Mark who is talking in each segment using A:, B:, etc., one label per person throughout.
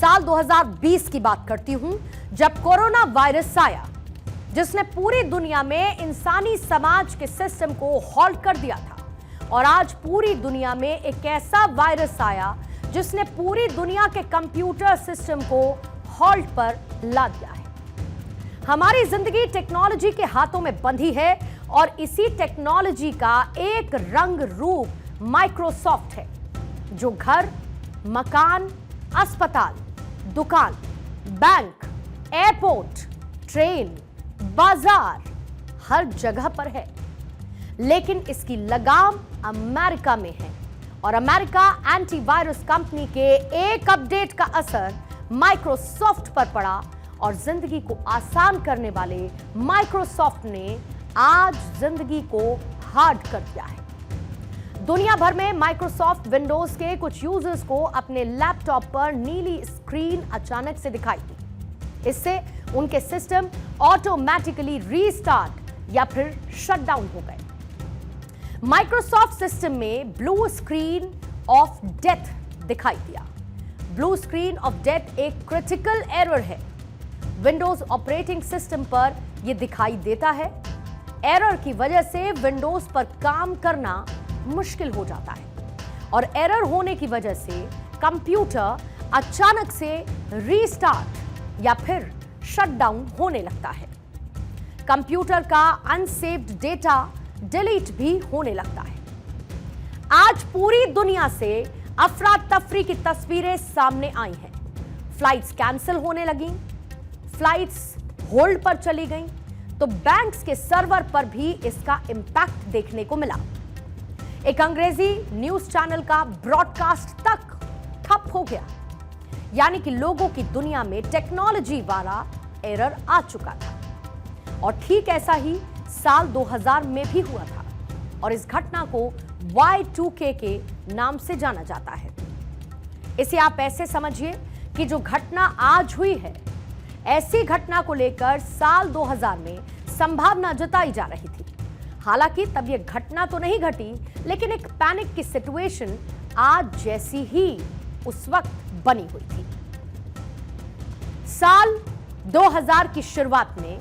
A: साल 2020 की बात करती हूं, जब कोरोना वायरस आया जिसने पूरी दुनिया में इंसानी समाज के सिस्टम को हॉल्ट कर दिया था। और आज पूरी दुनिया में एक ऐसा वायरस आया जिसने पूरी दुनिया के कंप्यूटर सिस्टम को हॉल्ट पर ला दिया है। हमारी जिंदगी टेक्नोलॉजी के हाथों में बंधी है और इसी टेक्नोलॉजी का एक रंग रूप माइक्रोसॉफ्ट है, जो घर, मकान, अस्पताल, दुकान, बैंक, एयरपोर्ट, ट्रेन, बाजार, हर जगह पर है। लेकिन इसकी लगाम अमेरिका में है और अमेरिका एंटीवायरस कंपनी के एक अपडेट का असर माइक्रोसॉफ्ट पर पड़ा और जिंदगी को आसान करने वाले माइक्रोसॉफ्ट ने आज जिंदगी को हार्ड कर दिया है। दुनिया भर में माइक्रोसॉफ्ट विंडोज के कुछ यूजर्स को अपने लैपटॉप पर नीली स्क्रीन अचानक से दिखाई दी। इससे उनके सिस्टम ऑटोमेटिकली रीस्टार्ट या फिर शटडाउन हो गए। माइक्रोसॉफ्ट सिस्टम में ब्लू स्क्रीन ऑफ डेथ दिखाई दिया। ब्लू स्क्रीन ऑफ डेथ एक क्रिटिकल एरर है। विंडोज ऑपरेटिंग सिस्टम पर यह दिखाई देता है। एरर की वजह से विंडोज पर काम करना मुश्किल हो जाता है और एरर होने की वजह से कंप्यूटर अचानक से रीस्टार्ट या फिर शटडाउन होने लगता है। कंप्यूटर का अनसेव्ड डेटा डिलीट भी होने लगता है। आज पूरी दुनिया से अफरा तफरी की तस्वीरें सामने आई हैं। फ्लाइट्स कैंसिल होने लगी, फ्लाइट्स होल्ड पर चली गईं, तो बैंक्स के सर्वर पर भी इसका इंपैक्ट देखने को मिला। एक अंग्रेजी न्यूज चैनल का ब्रॉडकास्ट तक ठप हो गया, यानी कि लोगों की दुनिया में टेक्नोलॉजी वाला एरर आ चुका था। और ठीक ऐसा ही साल 2000 में भी हुआ था और इस घटना को Y2K के नाम से जाना जाता है। इसे आप ऐसे समझिए कि जो घटना आज हुई है, ऐसी घटना को लेकर साल 2000 में संभावना जताई जा रही थी। हालांकि तब यह घटना तो नहीं घटी, लेकिन एक पैनिक की सिचुएशन आज जैसी ही उस वक्त बनी हुई थी। साल 2000 की शुरुआत में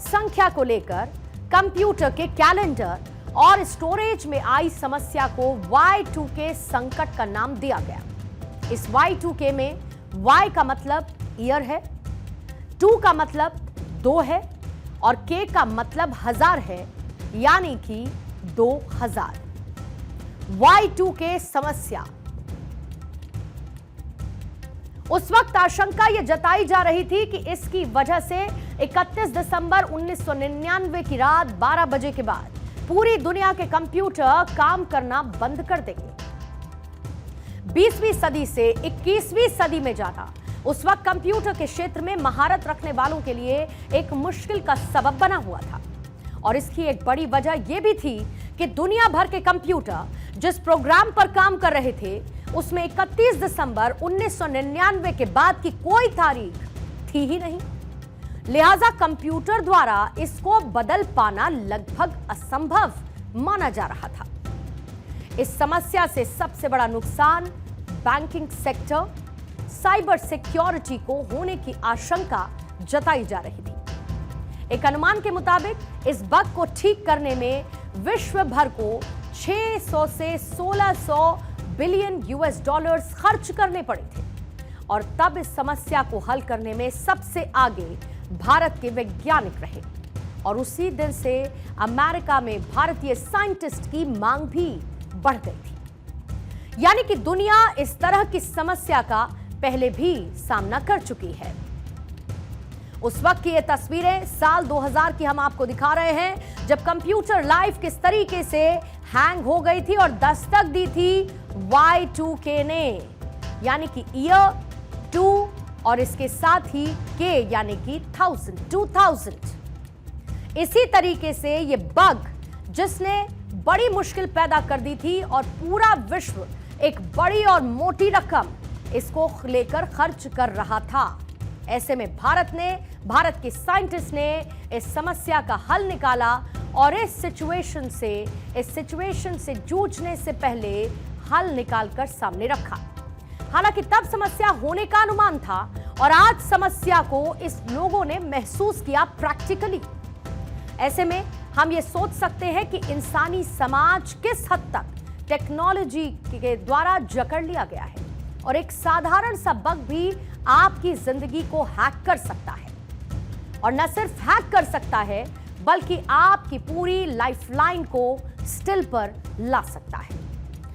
A: संख्या को लेकर कंप्यूटर के कैलेंडर और स्टोरेज में आई समस्या को Y2K संकट का नाम दिया गया। इस Y2K में Y का मतलब ईयर है, 2 का मतलब 2 है और K का मतलब 1000 है, यानी कि 2000। Y2K समस्या। उस वक्त आशंका यह जताई जा रही थी कि इसकी वजह से 31 दिसंबर 1999 की रात 12 बजे के बाद पूरी दुनिया के कंप्यूटर काम करना बंद कर देंगे। 20वीं सदी से 21वीं सदी में जाना उस वक्त कंप्यूटर के क्षेत्र में महारत रखने वालों के लिए एक मुश्किल का सबब बना हुआ था। और इसकी एक बड़ी वजह यह भी थी कि दुनिया भर के कंप्यूटर जिस प्रोग्राम पर काम कर रहे थे, उसमें 31 दिसंबर 1999 के बाद की कोई तारीख थी ही नहीं। लिहाजा कंप्यूटर द्वारा इसको बदल पाना लगभग असंभव माना जा रहा था। इस समस्या से सबसे बड़ा नुकसान बैंकिंग सेक्टर, साइबर सिक्योरिटी को होने की आशंका जताई जा रही थी। एक अनुमान के मुताबिक इस बग को ठीक करने में विश्व भर को 600 से 1600 बिलियन $US खर्च करने पड़े थे। और तब इस समस्या को हल करने में सबसे आगे भारत के वैज्ञानिक रहे और उसी दिन से अमेरिका में भारतीय साइंटिस्ट की मांग भी बढ़ गई थी। यानी कि दुनिया इस तरह की समस्या का पहले भी सामना कर चुकी है। उस वक्त की ये तस्वीरें साल 2000 की हम आपको दिखा रहे हैं, जब कंप्यूटर लाइफ किस तरीके से हैंग हो गई थी और दस्तक दी थी Y2K ने, यानी कि ईयर 2 और इसके साथ ही K यानी कि 2000। इसी तरीके से ये बग जिसने बड़ी मुश्किल पैदा कर दी थी और पूरा विश्व एक बड़ी और मोटी रकम इसको लेकर खर्च कर रहा था। ऐसे में भारत के साइंटिस्ट ने इस समस्या का हल निकाला और इस सिचुएशन से जूझने से पहले हल निकालकर सामने रखा। हालांकि तब समस्या होने का अनुमान था और आज समस्या को इस लोगों ने महसूस किया प्रैक्टिकली। ऐसे में हम ये सोच सकते हैं कि इंसानी समाज किस हद तक टेक्नोलॉजी के द्वारा जकड़ लिया गया है और एक साधारण सा बग भी आपकी जिंदगी को हैक कर सकता है, और न सिर्फ हैक कर सकता है बल्कि आपकी पूरी लाइफलाइन को स्टिल पर ला सकता है।